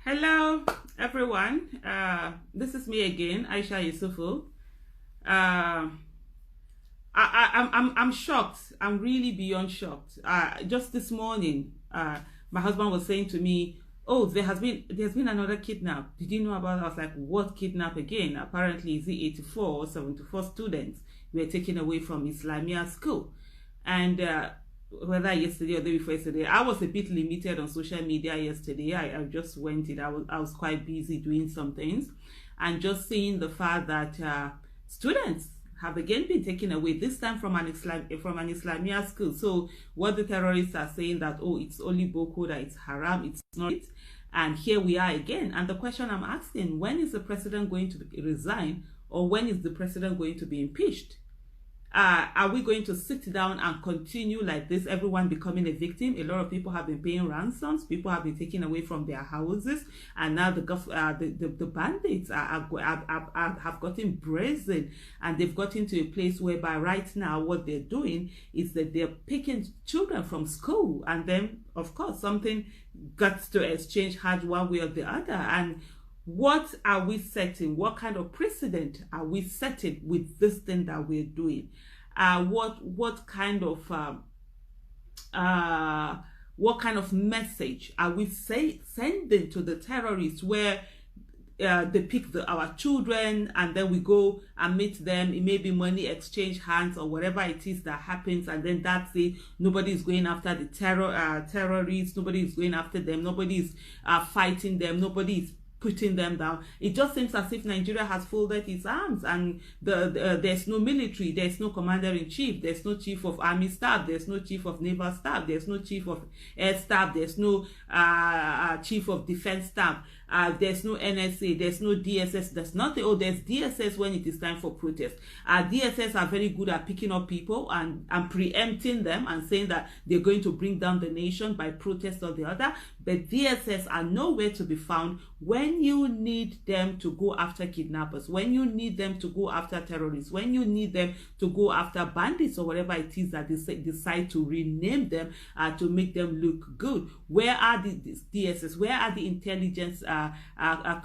Hello, everyone. This is me again, Aisha Yesfu. Uh, I'm shocked. I'm really beyond shocked. Just this morning, my husband was saying to me, "Oh, there's been another kidnap. Did you know about it?" I was like, "What kidnap again?" Apparently, it's the 84 or 74 students were taken away from Islamia school, and whether yesterday or the day before yesterday, I was a bit limited on social media yesterday. I just went in. I was quite busy doing some things, and just seeing the fact that students have again been taken away, this time from an Islamia school. So what the terrorists are saying, that it's only Boko, that it's haram, it's not it. And here we are again. And the question I'm asking, when is the president going to resign, or when is the president going to be impeached? Are we going to sit down and continue like this, everyone becoming a victim? A lot of people have been paying ransoms, people have been taken away from their houses, and now the bandits have gotten brazen, and they've gotten to a place whereby right now what they're doing is that they're picking children from school, and then of course something got to exchange hands one way or the other. And what are we setting? What kind of precedent are we setting with this thing that we're doing? What kind of message are we sending to the terrorists, where they pick our children and then we go and meet them? It may be money exchange hands or whatever it is that happens, and then that's it. Nobody is going after the terrorists. Nobody is going after them. Nobody is fighting them. Nobody is putting them down. It just seems as if Nigeria has folded its arms, and there's no military, there's no commander-in-chief, there's no chief of army staff, there's no chief of naval staff, there's no chief of air staff, there's no chief of defense staff, there's no NSA, there's no DSS, there's nothing. Oh, there's DSS when it is time for protest. DSS are very good at picking up people and preempting them and saying that they're going to bring down the nation by protest or the other, but DSS are nowhere to be found when you need them to go after kidnappers, when you need them to go after terrorists, when you need them to go after bandits or whatever it is that they decide to rename them to make them look good. Where are the DSS? Where are the intelligence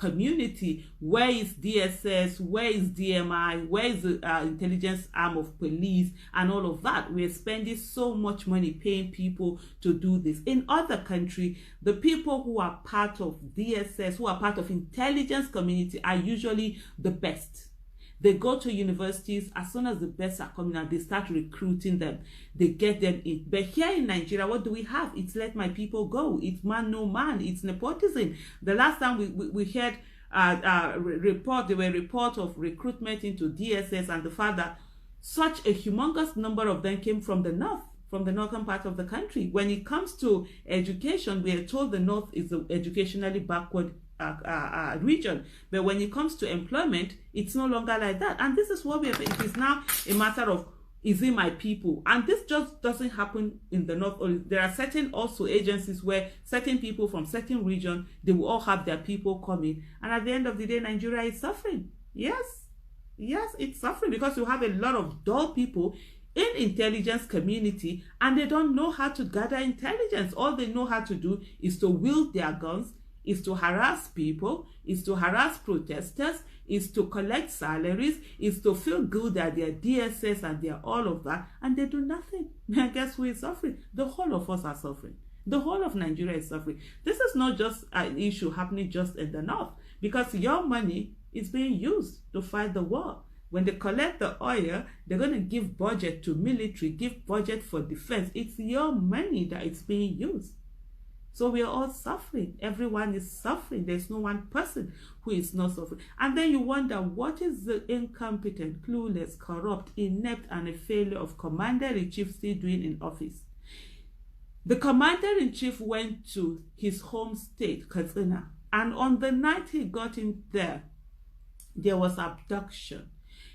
community? Where is DSS? Where is DMI? Where is the intelligence arm of police and all of that? We're spending so much money paying people to do this. In other countries, the people who are part of DSS, who are part of intelligence community, are usually the best. They go to universities. As soon as the best are coming out, they start recruiting them. They get them in. But here in Nigeria, what do we have? It's let my people go. It's man no man. It's nepotism. The last time we heard there were reports of recruitment into DSS, and the fact that such a humongous number of them came from the north, from the northern part of the country. When it comes to education, we are told the north is an educationally backward region, but when it comes to employment, it's no longer like that. And this is what it is now a matter of, is it my people? And this just doesn't happen in the north. There are certain also agencies where certain people from certain region, they will all have their people coming, and at the end of the day, Nigeria is suffering. Yes, it's suffering because you have a lot of dull people in intelligence community, and they don't know how to gather intelligence. All they know how to do is to wield their guns, is to harass people, is to harass protesters, is to collect salaries, is to feel good that they're DSS and they're all of that, and they do nothing. And guess who is suffering? The whole of us are suffering. The whole of Nigeria is suffering. This is not just an issue happening just in the north, because your money is being used to fight the war. When they collect the oil, they're going to give budget to military, give budget for defense. It's your money that is being used. So we are all suffering. Everyone is suffering. There's no one person who is not suffering. And then you wonder, what is the incompetent, clueless, corrupt, inept, and a failure of Commander-in-Chief still doing in office? The Commander-in-Chief went to his home state, Katsina, and on the night he got in there was abduction.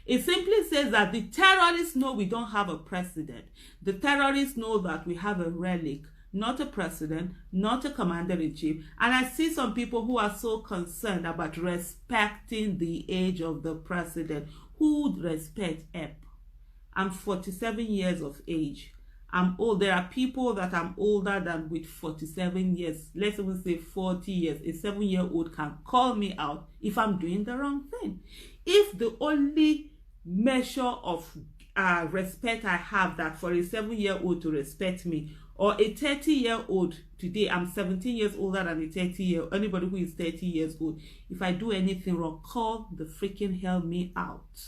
It simply says that the terrorists know we don't have a president. The terrorists know that we have a relic, not a president, not a commander-in-chief. And I see some people who are so concerned about respecting the age of the president. Who would respect EP? I'm 47 years of age. I'm old. There are people that I'm older than with 47 years. Let's even say 40 years. A 7-year-old can call me out if I'm doing the wrong thing. If the only measure of respect I have that for a 7-year-old to respect me, or a 30-year-old today, I'm 17 years older than a 30-year-old, anybody who is 30 years old, if I do anything wrong, call the freaking hell me out.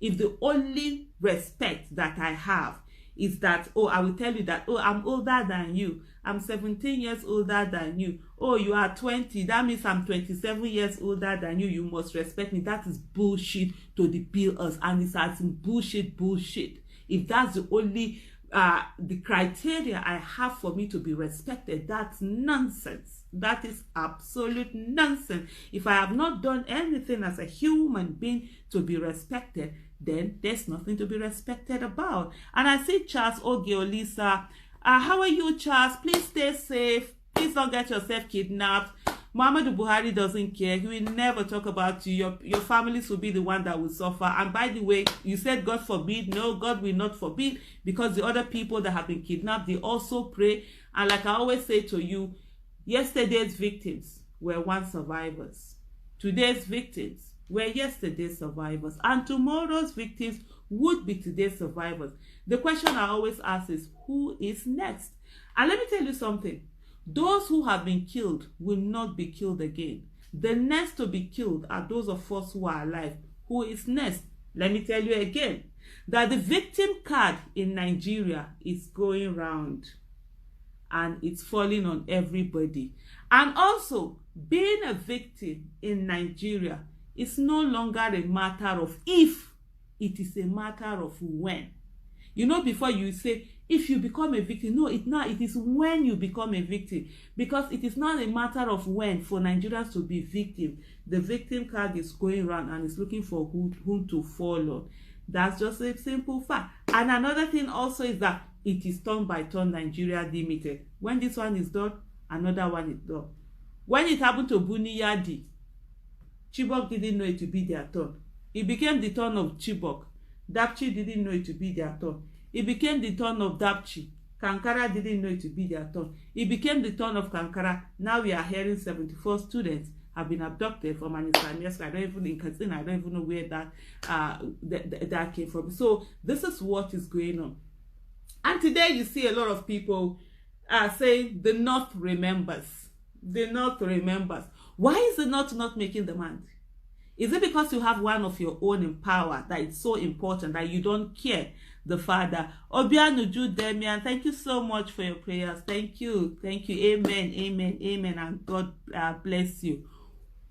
If the only respect that I have is that, oh, I will tell you that, oh, I'm older than you, I'm 17 years older than you, oh, you are 20, that means I'm 27 years older than you, you must respect me. That is bullshit to depict us, and it's as in bullshit. If that's the only the criteria I have for me to be respected, that's nonsense. That is absolute nonsense. If I have not done anything as a human being to be respected, then there's nothing to be respected about. And I see Charles Ogeolisa. How are you, Charles? Please stay safe. Please don't get yourself kidnapped. Muhammadu Buhari doesn't care. He will never talk about you. Your families will be the one that will suffer. And by the way, you said God forbid. No, God will not forbid, because the other people that have been kidnapped, they also pray. And like I always say to you, yesterday's victims were once survivors. Today's victims were yesterday's survivors. And tomorrow's victims would be today's survivors. The question I always ask is, who is next? And let me tell you something. Those who have been killed will not be killed again. The next to be killed are those of us who are alive. Who is next? Let me tell you again, that the victim card in Nigeria is going round, and it's falling on everybody. And also, being a victim in Nigeria is no longer a matter of if, it is a matter of when. You know, before you say, if you become a victim, no, it is when you become a victim, because it is not a matter of when for Nigerians to be victim. The victim card is going around and is looking for whom to follow. That's just a simple fact. And another thing also is that it is turn by turn Nigeria Limited. When this one is done, another one is done. When it happened to Buniyadi, Chibok didn't know it to be their turn. It became the turn of Chibok. Dapchi didn't know it to be their turn. It became the turn of Dapchi. Kankara didn't know it to be their turn. It became the turn of Kankara. Now we are hearing 74 students have been abducted from an Islamic school. I don't even in Katsina. I don't even know where that came from. So this is what is going on. And today you see a lot of people saying the North remembers. The North remembers. Why is the North not making demand? Is it because you have one of your own in power that it's so important that you don't care? The Father. Obianuju Demian, thank you so much for your prayers. Thank you. Thank you. Amen. Amen. Amen. And God bless you.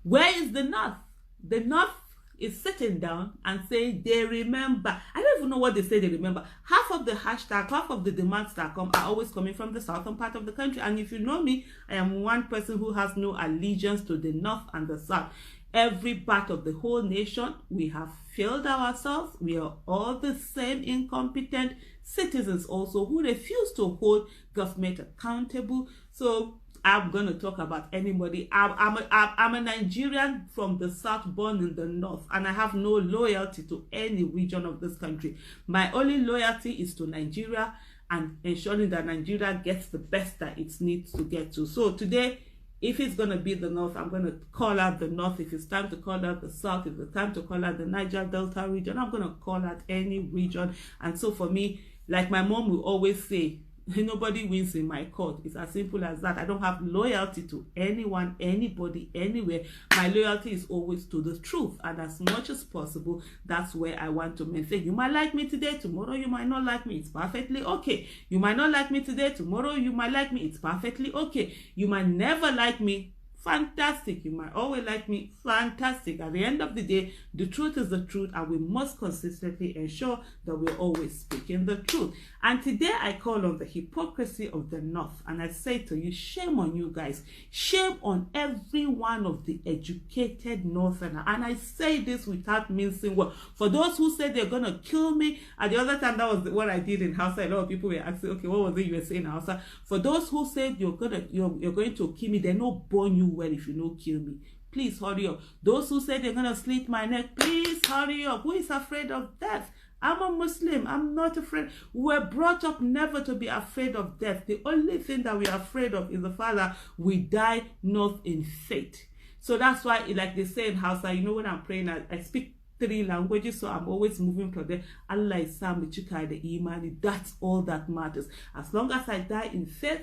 Where is the North? The North is sitting down and saying they remember. I don't even know what they say they remember. Half of the hashtag, half of the demands that come are always coming from the southern part of the country. And if you know me, I am one person who has no allegiance to the North and the South. Every part of the whole nation, we have failed ourselves. We are all the same incompetent citizens also who refuse to hold government accountable. So I'm going to talk about anybody. I'm a Nigerian from the South, born in the North, and I have no loyalty to any region of this country. My only loyalty is to Nigeria and ensuring that Nigeria gets the best that it needs to get to. So today, if it's going to be the North, I'm going to call out the North. If it's time to call out the South, if it's time to call out the Niger Delta region, I'm going to call out any region. And so for me, like my mom will always say, nobody wins in my court. It's as simple as that. I don't have loyalty to anyone, anybody, anywhere. My loyalty is always to the truth. And as much as possible, that's where I want to maintain. You might like me today, tomorrow you might not like me. It's perfectly okay. You might not like me today, tomorrow you might like me. It's perfectly okay. You might never like me. Fantastic. You might always like me. Fantastic. At the end of the day, the truth is the truth, and we must consistently ensure that we're always speaking the truth. And today I call on the hypocrisy of the North, and I say to you, shame on you guys. Shame on every one of the educated Northerner. And I say this without mincing words. For those who say they're going to kill me, at the other time, that was what I did in Hausa. A lot of people were asking, okay, what was it you were saying in Hausa? For those who said you're going to kill me, they're not born you well if you don't kill me. Please hurry up. Those who say they're going to slit my neck, please hurry up. Who is afraid of death? I'm a Muslim. I'm not afraid. We're brought up never to be afraid of death. The only thing that we are afraid of is the fact that we die not in faith. So that's why, like they say in Hausa, you know, when I'm praying, I speak 3 languages, so I'm always moving from there. Allah is the imani. That's all that matters. As long as I die in faith,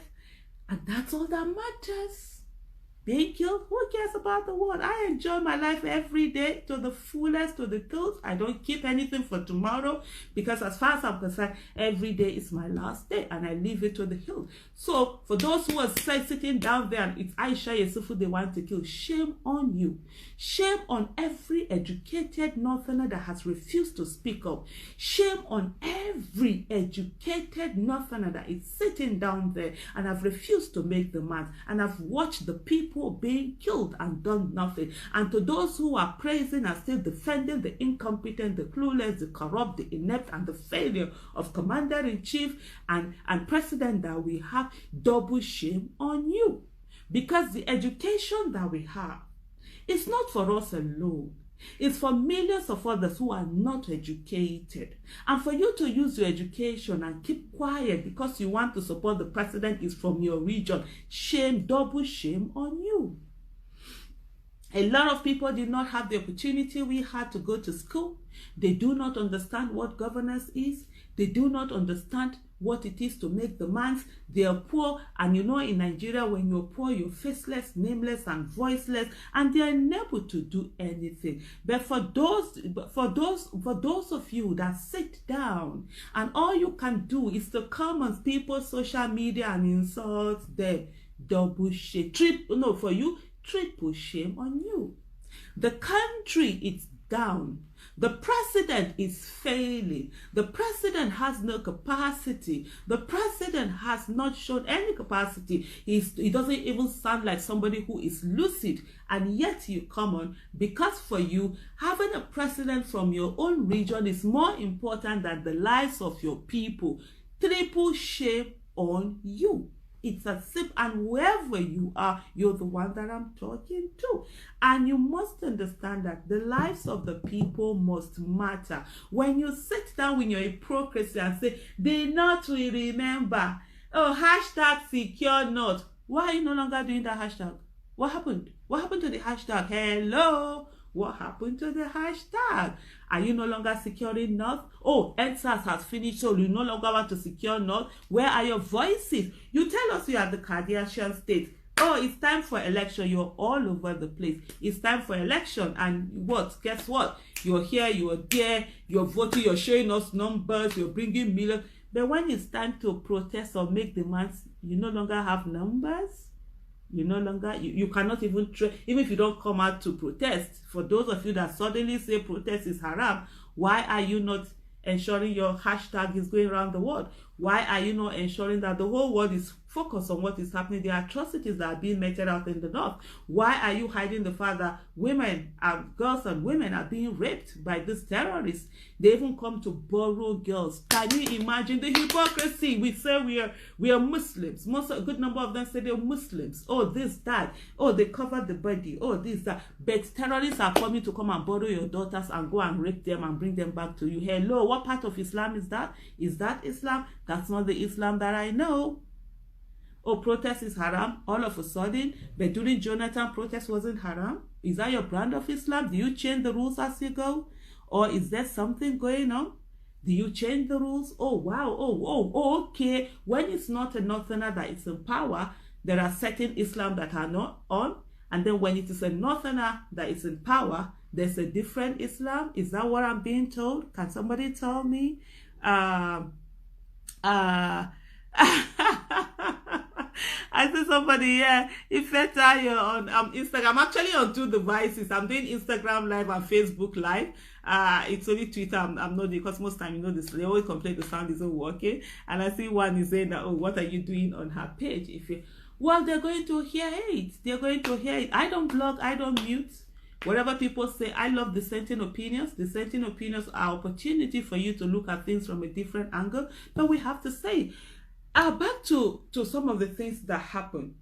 and that's all that matters. Being killed, who cares about the world? I enjoy my life every day to the fullest, to the hilt. I don't keep anything for tomorrow, because as far as I'm concerned, every day is my last day, and I leave it to the hilt. So for those who are sitting down there and it's Aisha Yesfu they want to kill, shame on you. Shame on every educated Northerner that has refused to speak up. Shame on every educated Northerner that is sitting down there and have refused to make the demands, and have watched the people being killed and done nothing. And to those who are praising and still defending the incompetent, the clueless, the corrupt, the inept, and the failure of commander-in-chief and president that we have, double shame on you. Because the education that we have is not for us alone. It's for millions of others who are not educated. And for you to use your education and keep quiet because you want to support the president is from your region. Shame, double shame on you. A lot of people did not have the opportunity we had to go to school. They do not understand what governance is. They do not understand what it is to make demands. They are poor, and you know, in Nigeria, when you're poor, you're faceless, nameless, and voiceless, and they are unable to do anything. But for those of you that sit down and all you can do is to come on people's social media and insult them, double shame. For you, triple shame on you. The country is down. The president is failing. The president has no capacity. The president has not shown any capacity. He doesn't even sound like somebody who is lucid. And yet you come on, because for you, having a president from your own region is more important than the lives of your people. Triple shame on you. It's a sip, and wherever you are, you're the one that I'm talking to. And you must understand that the lives of the people must matter. When you sit down with your hypocrisy and say, they not will remember, oh, hashtag secure not. Why are you no longer doing that hashtag? What happened? What happened to the hashtag? Hello? What happened to the hashtag? Are you no longer securing North? Oh, NSAS has finished, so you no longer want to secure North. Where are your voices? You tell us you are the Kardashian state. Oh, it's time for election. You're all over the place. It's time for election. And what? Guess what? You're here, you're there, you're voting, you're showing us numbers, you're bringing millions. But when it's time to protest or make demands, you no longer have numbers. You no longer, you cannot even even if you don't come out to protest. For those of you that suddenly say protest is haram, why are you not ensuring your hashtag is going around the world? Why are you not ensuring that the whole world is focused on what is happening, the atrocities that are being meted out in the north? Why are you hiding the fact that women and girls and women are being raped by these terrorists? They even come to borrow girls. Can you imagine the hypocrisy? We say we are Muslims. A good number of them say they're Muslims. Oh, this, that. Oh, they cover the body. Oh, this, that. But terrorists are coming to come and borrow your daughters and go and rape them and bring them back to you. Hello, what part of Islam is that? Is that Islam? That's not the Islam that I know. Oh, protest is haram all of a sudden, but during Jonathan, protest wasn't haram. Is that your brand of Islam? Do you change the rules as you go? Or is there something going on? Do you change the rules? Oh, wow. Oh, okay. When it's not a Northerner that is in power, there are certain Islam that are not on. And then when it is a Northerner that is in power, there's a different Islam. Is that what I'm being told? Can somebody tell me? I see somebody here. If you're on Instagram, I'm actually on 2 devices. I'm doing Instagram live and Facebook live. It's only Twitter I'm not doing, because most time, you know, they always complain the sound isn't working. And I see one is saying that, oh, what are you doing on her page? Well, they're going to hear it. They're going to hear it. I don't blog. I don't mute. Whatever people say, I love dissenting opinions. Dissenting opinions are opportunity for you to look at things from a different angle. But we have to say, back to some of the things that happen.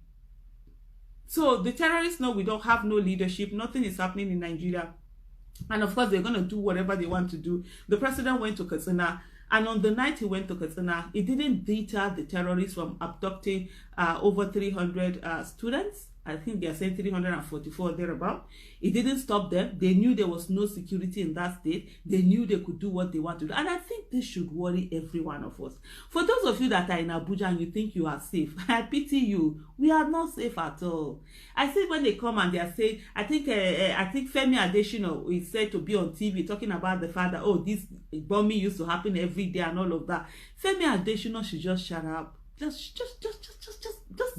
So the terrorists know we don't have no leadership. Nothing is happening in Nigeria. And of course, they're going to do whatever they want to do. The president went to Katsina, and on the night he went to Katsina, it didn't deter the terrorists from abducting over 300 students. I think they're saying 344 thereabout. It didn't stop them. They knew there was no security in that state. They knew they could do what they want to do. And I think this should worry every one of us. For those of you that are in Abuja and you think you are safe, I pity you. We are not safe at all. I see when they come and they are saying, I think Femi Adesina is said to be on TV talking about the fact that, oh, this bombing used to happen every day and all of that. Femi Adesina should just shut up. Just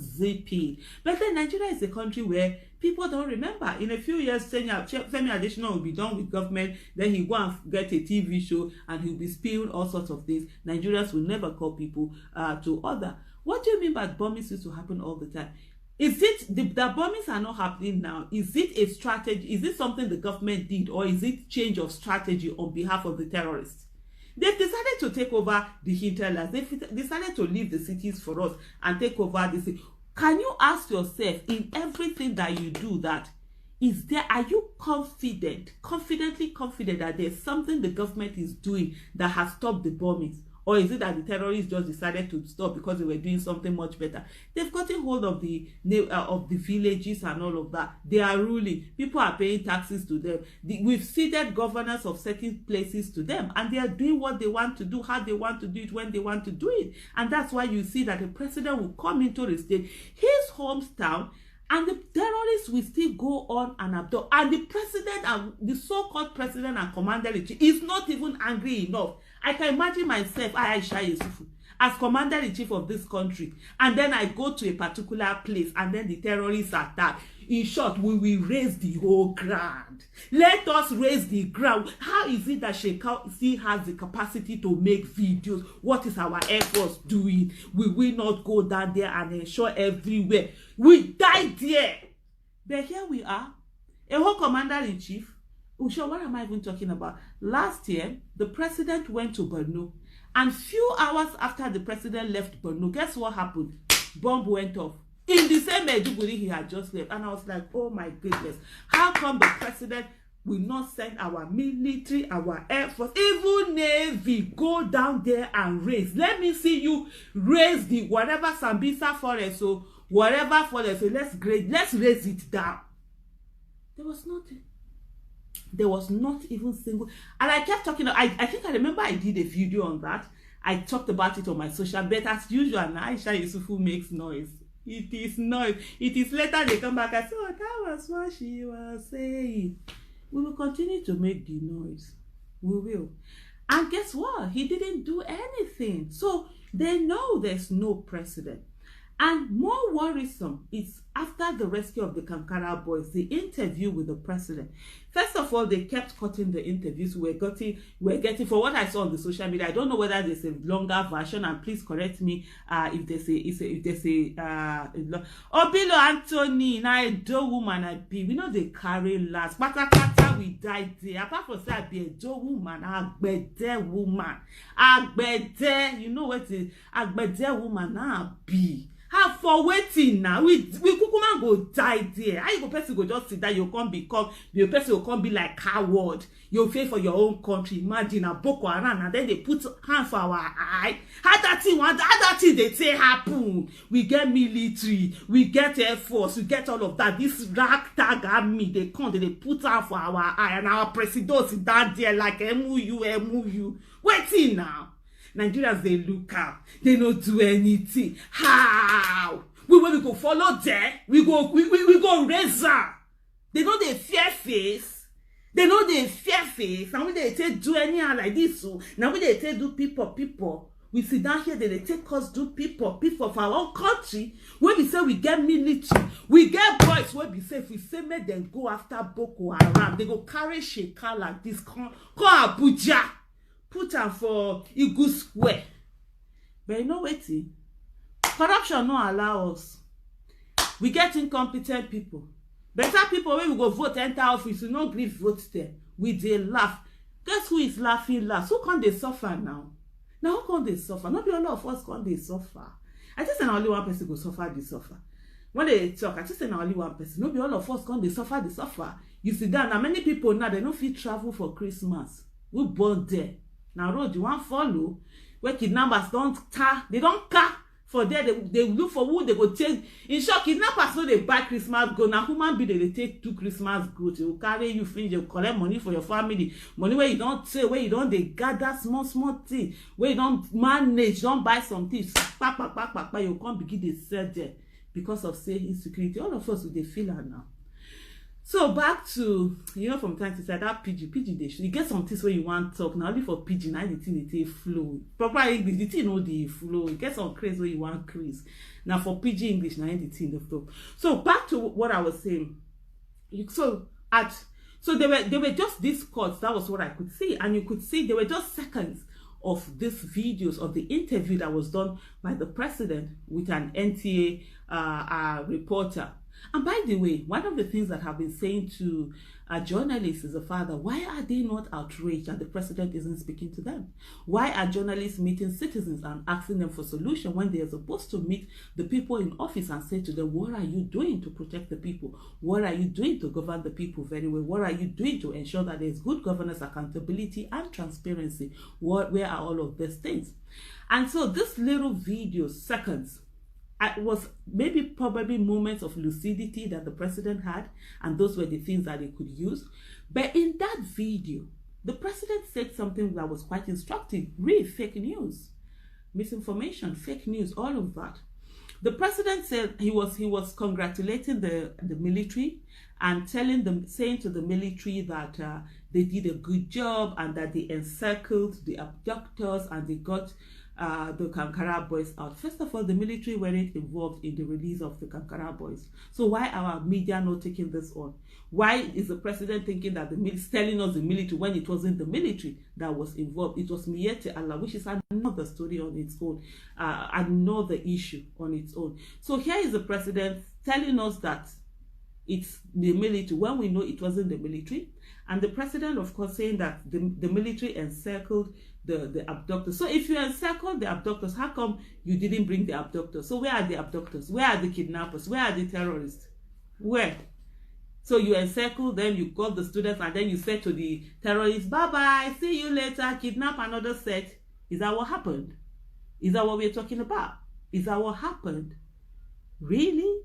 zip it. But then Nigeria is a country where people don't remember. In a few years, Femi Adesina will be done with government. Then he'll go and get a TV show and he'll be spewing all sorts of things. Nigerians will never call people to order. What do you mean by bombings used to happen all the time? Is it the bombings are not happening now? Is it a strategy? Is it something the government did, or is it change of strategy on behalf of the terrorists? They've decided to take over the hinterlands. They've decided to leave the cities for us and take over the city. Can you ask yourself, in everything that you do, are you confidently confident that there's something the government is doing that has stopped the bombings? Or is it that the terrorists just decided to stop because they were doing something much better? They've gotten hold of the villages and all of that. They are ruling. People are paying taxes to them. We've ceded governors of certain places to them, and they are doing what they want to do, how they want to do it, when they want to do it. And that's why you see that the president will come into the state, his hometown, and the terrorists will still go on and abduct. And the president, and the so-called president and commander-in-chief, is not even angry enough. I can imagine myself, Aisha Yesfu, as commander-in-chief of this country, and then I go to a particular place, and then the terrorists attack. In short, we will raise the whole ground. Let us raise the ground. How is it that she has the capacity to make videos? What is our Air Force doing? Will we not go down there and ensure everywhere? We died there. But here we are, a whole commander-in-chief. Usha, what am I even talking about? Last year, the president went to Borno, and few hours after the president left Borno, guess what happened? Bomb went off in the same Maiduguri he had just left. And I was like, oh my goodness, how come the president will not send our military, our Air Force, even Navy, go down there and raise? Let me see you raise the whatever Sambisa forest, so whatever forest, so let's raise it down. There was nothing. There was not even single. And I kept talking. I think I remember I did a video on that. I talked about it on my social, but as usual, Aisha Yesfu makes noise. It is noise. It is later they come back and say, oh, that was what she was saying. We will continue to make the noise. We will. And guess what? He didn't do anything. So they know there's no precedent. And more worrisome is after the rescue of the Kankara boys, the interview with the president. First of all, they kept cutting the interviews. We're getting, for what I saw on the social media, I don't know whether there's a longer version, and please correct me if there's a Obilo Anthony, na a do woman I be. We know they carry last. Patakata we died there. Apart from that, I be a do woman, agbede woman, agbede. You know what the agbede woman I be. How for waiting now? We kukuma go die there. How you go person go just sit there? You can't become your person will come be like coward. You fight for your own country. Imagine a Boko Haram, and then they put hand for our eye. How that thing they say happen? We get military, we get Air Force, we get all of that. This ragtag army they come, they put hand for our eye, and our president is down there like MU. Waiting now. Nigerians, they look out. They don't do anything. How? We go follow there. We go Resign. They know they fear face. They know they fear face. And when they take do anyhow like this, so now when they take do people. We sit down here, they take us do people for our own country. When we say we get military, we get boys. When we say if we say make them go after Boko Haram, they go carry Sheka like this. Come Abuja. Put am for Igu Square. But you know what? Corruption no allow us. We get incompetent people. Better people when we go vote enter office, we no gree vote there. We dey laugh. Guess who is laughing last? Who can they suffer now? Now who can they suffer? Not be all of us can they suffer. I just say only one person go suffer the suffer. when they talk, I just say now only one person. No be all of us come, they suffer, they suffer. You sit down, now many people now, they don't fit travel for Christmas. We born there. Now road, you want follow, where kidnappers they don't car for there, they look for who they go take. In short, kidnappers know they buy Christmas goods. Now human being they take 2 Christmas goods. They will carry you finish, they will collect money for your family. Money where you don't say, where you don't they gather small things, where you don't manage, don't buy some things. You can't begin to sell there because of say insecurity. All of us will they feel her now. So back to, from time to time, that PG, you get some things where you want to talk. Now only for PG, now the thing they flow. Proper English, the thing know the flow. You get some craze where you want craze. Now for PG English, now the thing the flow. So back to what I was saying. So there were just these cuts. That was what I could see, and you could see there were just seconds of these videos of the interview that was done by the president with an NTA reporter. And by the way, one of the things that I've been saying to journalists is the father, why are they not outraged that the president isn't speaking to them? Why are journalists meeting citizens and asking them for solution when they are supposed to meet the people in office and say to them, what are you doing to protect the people? What are you doing to govern the people very well? What are you doing to ensure that there's good governance, accountability, and transparency? Where are all of these things? And so this little video, seconds, it was probably moments of lucidity that the president had, and those were the things that he could use. But in that video, the president said something that was quite instructive. Real fake news, misinformation, fake news, all of that. The president said he was congratulating the military and saying to the military that they did a good job and that they encircled the abductors and they got the Kankara boys out. First of all, the military weren't involved in the release of the Kankara boys. So why are our media not taking this on? Why is the president thinking that telling us the military when it wasn't the military that was involved? It was Miete Allah, which is another story on its own, another issue on its own. So here is the president telling us that it's the military when we know it wasn't the military. And the president, of course, saying that the military encircled the abductors. So if you encircled the abductors, how come you didn't bring the abductors? So where are the abductors? Where are the kidnappers? Where are the terrorists? Where? So you encircled them, you got the students, and then you said to the terrorists, bye-bye, see you later, kidnap another set. Is that what happened? Is that what we're talking about? Is that what happened? Really?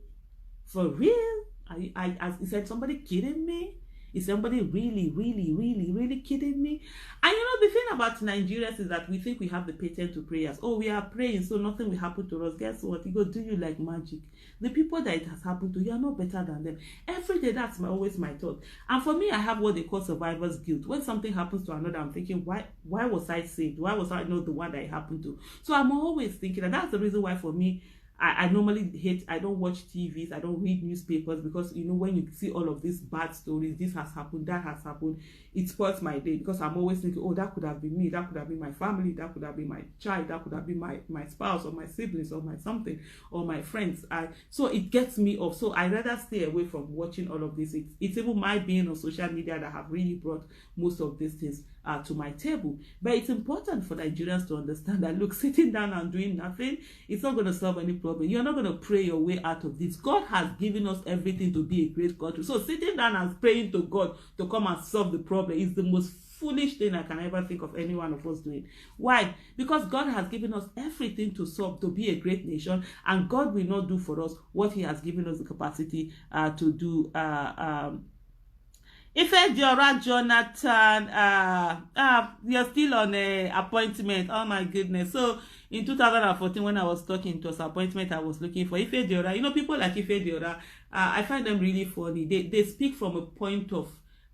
For real? Is that somebody kidding me? Is somebody really kidding me? And the thing about Nigerians is that we think we have the patent to prayers. Oh, we are praying, so nothing will happen to us. Guess what? It go do you like magic. The people that it has happened to, you are not better than them. Every day, that's always my thought. And for me, I have what they call survivor's guilt. When something happens to another, I'm thinking, why was I saved? Why was I not the one that it happened to? So I'm always thinking, and that's the reason why for me, I normally I don't watch TVs, I don't read newspapers, because when you see all of these bad stories, this has happened, that has happened, it spoils my day, because I'm always thinking, oh, that could have been me, that could have been my family, that could have been my child, that could have been my spouse or my siblings or my something or my friends. So it gets me off. So I rather stay away from watching all of this. It's even my being on social media that have really brought most of these things to my table. But it's important for Nigerians to understand that, look, sitting down and doing nothing, it's not going to solve any problem. You're not going to pray your way out of this. God has given us everything to be a great country. So sitting down and praying to God to come and solve the problem is the most foolish thing I can ever think of any one of us doing. Why? Because God has given us everything to be a great nation, and God will not do for us what He has given us the capacity to do. Ife Diora Jonathan, you're still on a appointment. Oh my goodness. So in 2014, when I was talking to us appointment, I was looking for Ife Diora. People like Ife Diora, I find them really funny. They speak from a point of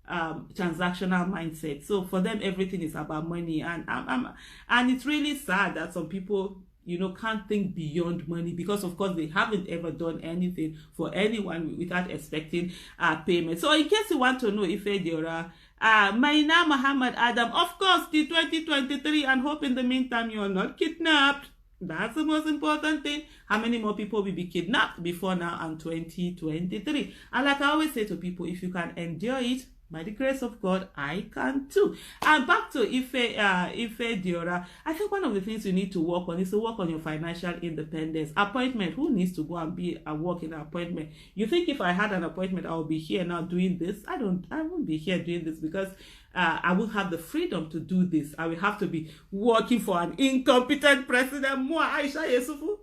transactional mindset. So for them, everything is about money, and it's really sad that some people can't think beyond money, because of course they haven't ever done anything for anyone without expecting payment. So in case you want to know, Ife Diora, Maina Muhammad Adam, of course, the 2023, and hope in the meantime you're not kidnapped. That's the most important thing. How many more people will be kidnapped before now and 2023? And like I always say to people, if you can endure it, By the grace of God, I can too. And back to Ife Diora, I think one of the things you need to work on is to work on your financial independence. Appointment, who needs to go and be and work in an appointment? You think if I had an appointment, I would be here now doing this? I won't be here doing this because I will have the freedom to do this. I will have to be working for an incompetent president. More Aisha Yesfu.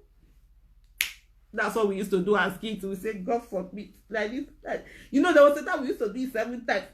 That's what we used to do as kids. We say, God forbid. Like this. You know, there was a time we used to do it 7 times.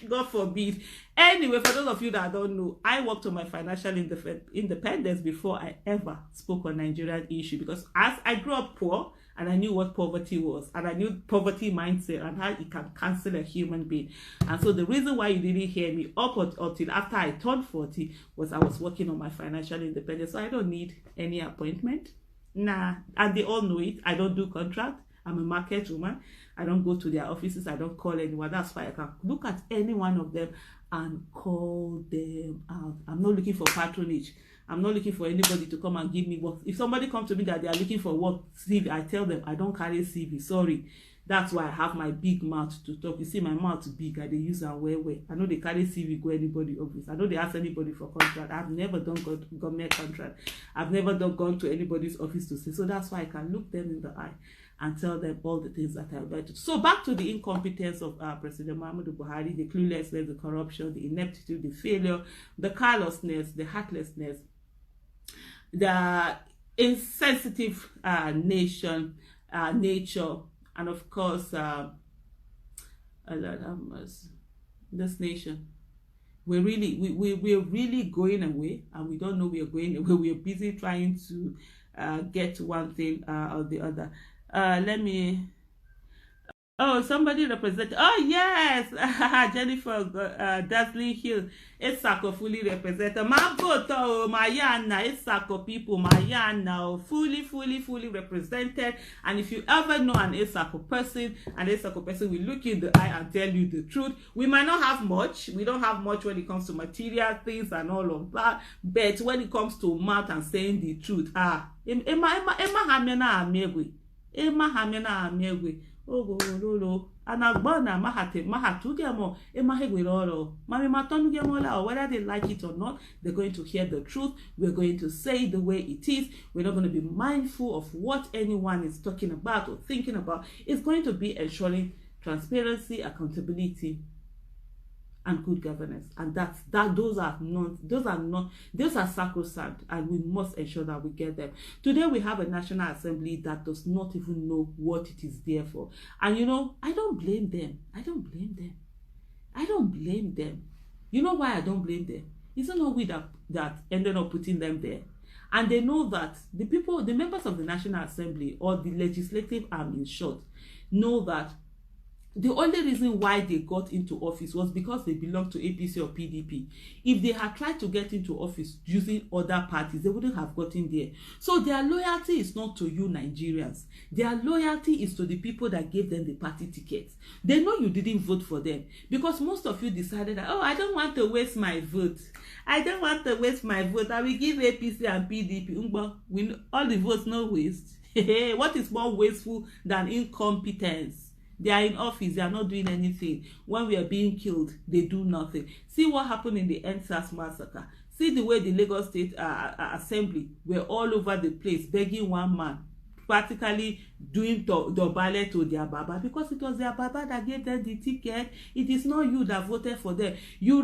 God forbid. Anyway, for those of you that don't know, I worked on my financial independence before I ever spoke on Nigerian issue, because as I grew up poor and I knew what poverty was, and I knew poverty mindset and how it can cancel a human being. And so the reason why you didn't hear me up until after I turned 40 was I was working on my financial independence. So I don't need any appointment. Nah, and they all know it. I don't do contract. I'm a market woman. I don't go to their offices. I don't call anyone. That's why I can look at any one of them and call them out. I'm not looking for patronage. I'm not looking for anybody to come and give me work. If somebody comes to me that they are looking for work, CV, I tell them I don't carry CV. Sorry. That's why I have my big mouth to talk. You see, my mouth big, and they use and well. I know they carry CV go anybody office. I know they ask anybody for contract. I've never done government contract. I've never gone to anybody's office to say. So that's why I can look them in the eye and tell them all the things that I would like to. So back to the incompetence of President Muhammadu Buhari, the cluelessness, the corruption, the ineptitude, the failure, the carelessness, the heartlessness, the insensitive nature, and of course, this nation. We're really going away, and we don't know we are going away. We are busy trying to get one thing or the other. Let me. Oh, somebody represented. Oh, yes. Jennifer Dazzling Hill. It's Sako fully represented. My vote, oh, Mayana. It's Sako people. Mayana. Fully represented. And if you ever know an Isako person, an Isako person will look you in the eye and tell you the truth. We might not have much. We don't have much when it comes to material things and all of that. But when it comes to mouth and saying the truth, Emma Hamena Amegwe. Oh, lolo. Anagbona mahatugemo emahegwiroro. Mami matonugemola, whether they like it or not, they're going to hear the truth. We're going to say it the way it is. We're not going to be mindful of what anyone is talking about or thinking about. It's going to be ensuring transparency, accountability, and good governance. And those are sacrosanct, and we must ensure that we get them. Today we have a National Assembly that does not even know what it is there for. And you know, I don't blame them. You know why I don't blame them? It's not we that ended up putting them there. And they know that the members of the National Assembly, or the legislative arm in short, know that the only reason why they got into office was because they belonged to APC or PDP. If they had tried to get into office using other parties, they wouldn't have gotten there. So their loyalty is not to you Nigerians. Their loyalty is to the people that gave them the party tickets. They know you didn't vote for them because most of you decided that, oh, I don't want to waste my vote. I will give APC and PDP. All the votes no waste. What is more wasteful than incompetence? They are in office, they are not doing anything. When we are being killed, they do nothing. See what happened in the NSAS massacre. See the way the Lagos State Assembly were all over the place, begging one man, practically doing the ballet to their baba, because it was their baba that gave them the ticket. It is not you that voted for them. You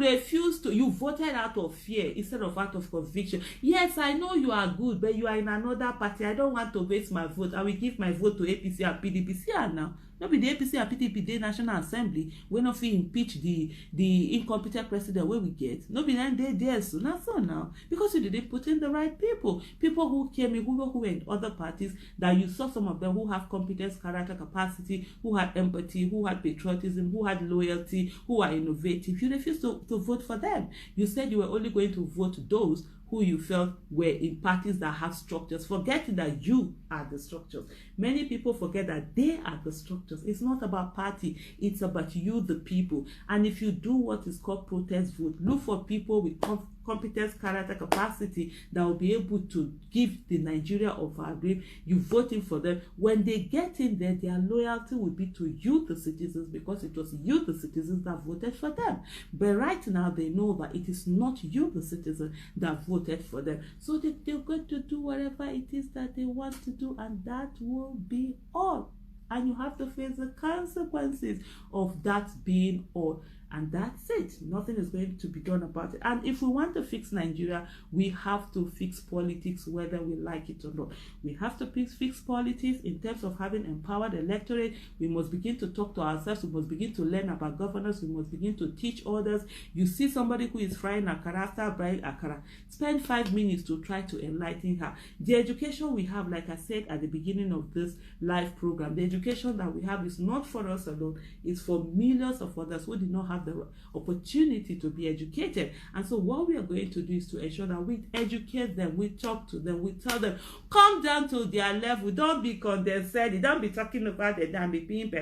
voted out of fear instead of out of conviction. Yes, I know you are good, but you are in another party. I don't want to waste my vote. I will give my vote to APC and PDP. See her now. Not be the APC and PDP the National Assembly. We not fit impeach the incompetent president where we get. Not be then they there so not so now. Because you didn't put in the right people. People who came in, who were in other parties, that you saw some of them who have competence, character, capacity, who had empathy, who had patriotism, who had loyalty, who are innovative. You refused to vote for them. You said you were only going to vote those who you felt were in parties that have structures, forgetting that you are the structures. Many people forget that they are the structures. It's not about party, it's about you, the people. And if you do what is called protest vote, look for people with competence, character, capacity that will be able to give the Nigeria of our dream. You voting for them. When they get in there, their loyalty will be to you, the citizens, because it was you, the citizens, that voted for them. But right now, they know that it is not you, the citizen, that voted for them. So they're going to do whatever it is that they want to do, and that will be all. And you have to face the consequences of that being all. And that's it. Nothing is going to be done about it. And if we want to fix Nigeria, we have to fix politics, whether we like it or not. We have to fix politics in terms of having empowered electorate. We must begin to talk to ourselves. We must begin to learn about governance. We must begin to teach others. You see somebody who is frying akara, after frying akara, spend 5 minutes to try to enlighten her. The education we have, like I said at the beginning of this live program, the education that we have is not for us alone. It's for millions of others who did not have the opportunity to be educated. And so what we are going to do is to ensure that we educate them, we talk to them, we tell them, come down to their level. Don't be condescending. Don't be talking about the damn being.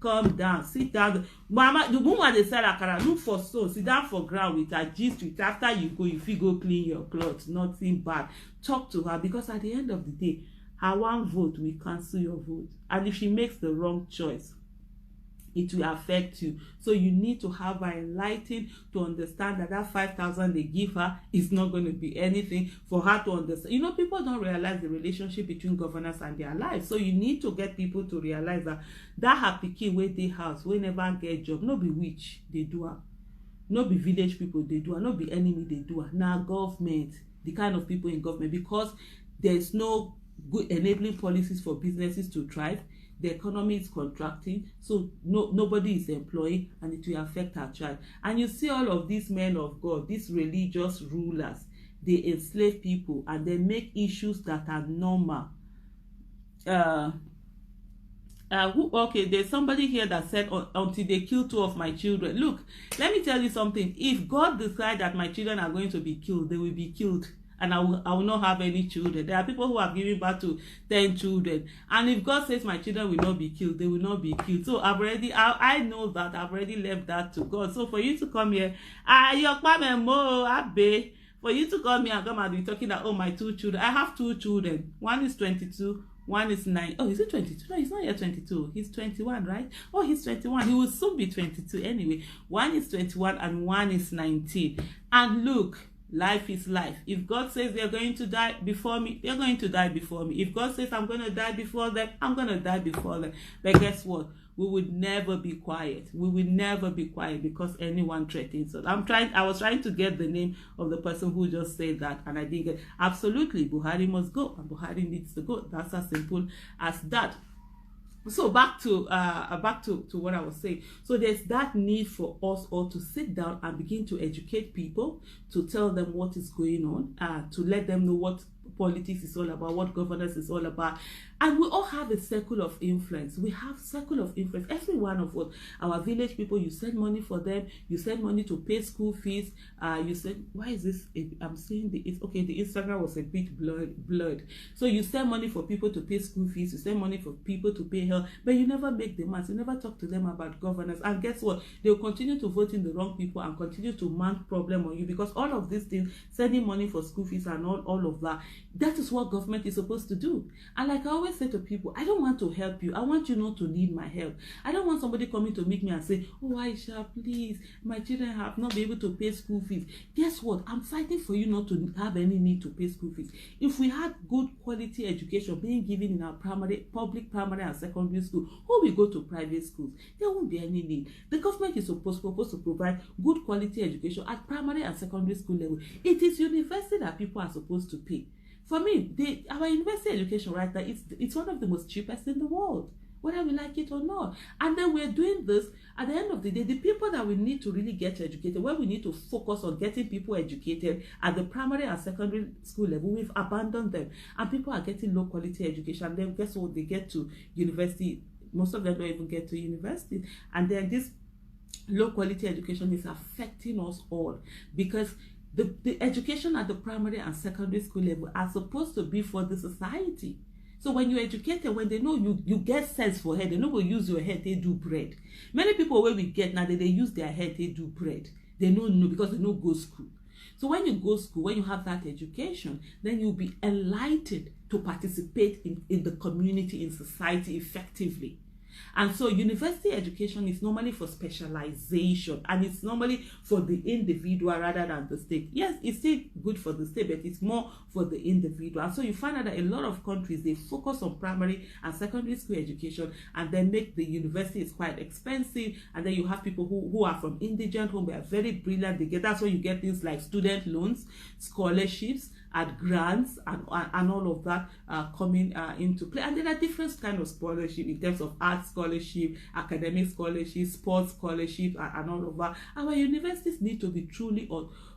Come down, sit down. Mama, the woman they sell akara, look for stone, sit down for ground with her gist with. After you go, if you go clean your clothes, nothing bad. Talk to her, because at the end of the day, her one vote will cancel your vote. And if she makes the wrong choice, it will affect you. So you need to have her enlightened to understand that that 5,000 they give her is not going to be anything for her to understand. You know, people don't realize the relationship between governance and their lives. So you need to get people to realize that her pikin wey dey house, wey never get job, no be witch they do her. No be village people they do her. No be enemy they do her. Now government, the kind of people in government, because there's no good enabling policies for businesses to thrive. The economy is contracting, so nobody is employing, and it will affect our child. And you see all of these men of God, these religious rulers, they enslave people and they make issues that are normal. Okay, there's somebody here that said, until they kill 2 of my children. Look, let me tell you something. If God decides that my children are going to be killed, they will be killed. And I will not have any children. There are people who have given birth to 10 children. And if God says my children will not be killed, they will not be killed. So I know that I've already left that to God. So for you to come here, for you to come here and come and be talking that, oh, my 2 children. I have 2 children. One is 22. One is 9. Oh, is it 22? No, he's not yet 22. He's 21, right? Oh, he's 21. He will soon be 22 anyway. One is 21 and one is 19. And look, life is life. If God says they're going to die before me, they're going to die before me. If God says I'm going to die before them, I'm going to die before them. But guess what? We would never be quiet. We will never be quiet because anyone threatens us. I was trying to get the name of the person who just said that, and I didn't get. Absolutely, Buhari must go, and Buhari needs to go. That's as simple as that. So back to what I was saying. So there's that need for us all to sit down and begin to educate people, to tell them what is going on, to let them know what politics is all about, what governance is all about. And we all have a circle of influence. We have circle of influence. Every one of us, our village people, you send money for them, you send money to pay school fees. You send, why is this? I'm saying it's okay. The Instagram was a bit blurred. So you send money for people to pay school fees. You send money for people to pay health, but you never make demands. You never talk to them about governance. And guess what? They will continue to vote in the wrong people and continue to mount problem on you, because all of these things, sending money for school fees and all of that, that is what government is supposed to do. And like I always say to people, I don't want to help you. I want you not to need my help. I don't want somebody coming to meet me and say, oh, Aisha, please, my children have not been able to pay school fees. Guess what? I'm fighting for you not to have any need to pay school fees. If we had good quality education being given in our public primary and secondary school, who will go to private schools? There won't be any need. The government is supposed to provide good quality education at primary and secondary school level. It is university that people are supposed to pay. For me, our university education right now, it's one of the most cheapest in the world, whether we like it or not. And then we're doing this, at the end of the day, the people that we need to really get educated, where we need to focus on getting people educated at the primary and secondary school level, we've abandoned them. And people are getting low quality education. And then guess what? They get to university. Most of them don't even get to university. And then this low quality education is affecting us all, because the education at the primary and secondary school level are supposed to be for the society. So when you're educated, when they know you get sense for head, they know will use your head, they do bread. Many people where we get now, they use their head, they do bread. They don't know because they don't go school. So when you go to school, when you have that education, then you'll be enlightened to participate in the community, in society effectively. And so university education is normally for specialization, and it's normally for the individual rather than the state. Yes, it's still good for the state, but it's more for the individual. And so you find out that a lot of countries, they focus on primary and secondary school education, and then make the university is quite expensive. And then you have people who are from indigent home, they are very brilliant. That's why you get things like student loans, scholarships, and grants, and all of that coming into play. And there are different kinds of scholarship in terms of art scholarship, academic scholarship, sports scholarship, and all of that. Our universities need to be truly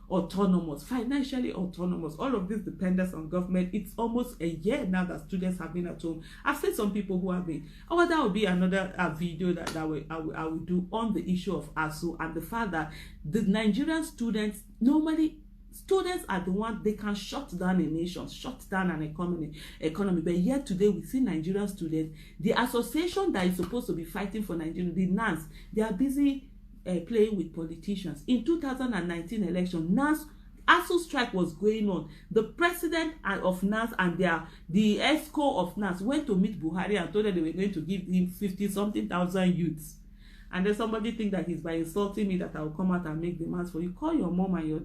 autonomous, financially autonomous. All of this depends on government. It's almost a year now that students have been at home. I've seen some people who have been. Oh, that will be another video that I will do on the issue of ASU, and the fact that the Nigerian students normally. Students are the ones, they can shut down a nation, shut down an economy. But yet today we see Nigerian students, the association that is supposed to be fighting for Nigeria, the NANS, they are busy playing with politicians. In 2019 election, NANS ASU strike was going on. The president of NANS and the ESCO of NANS went to meet Buhari and told them they were going to give him 50-something thousand youths. And then somebody think that he's by insulting me that I will come out and make demands for you. Call your mom and your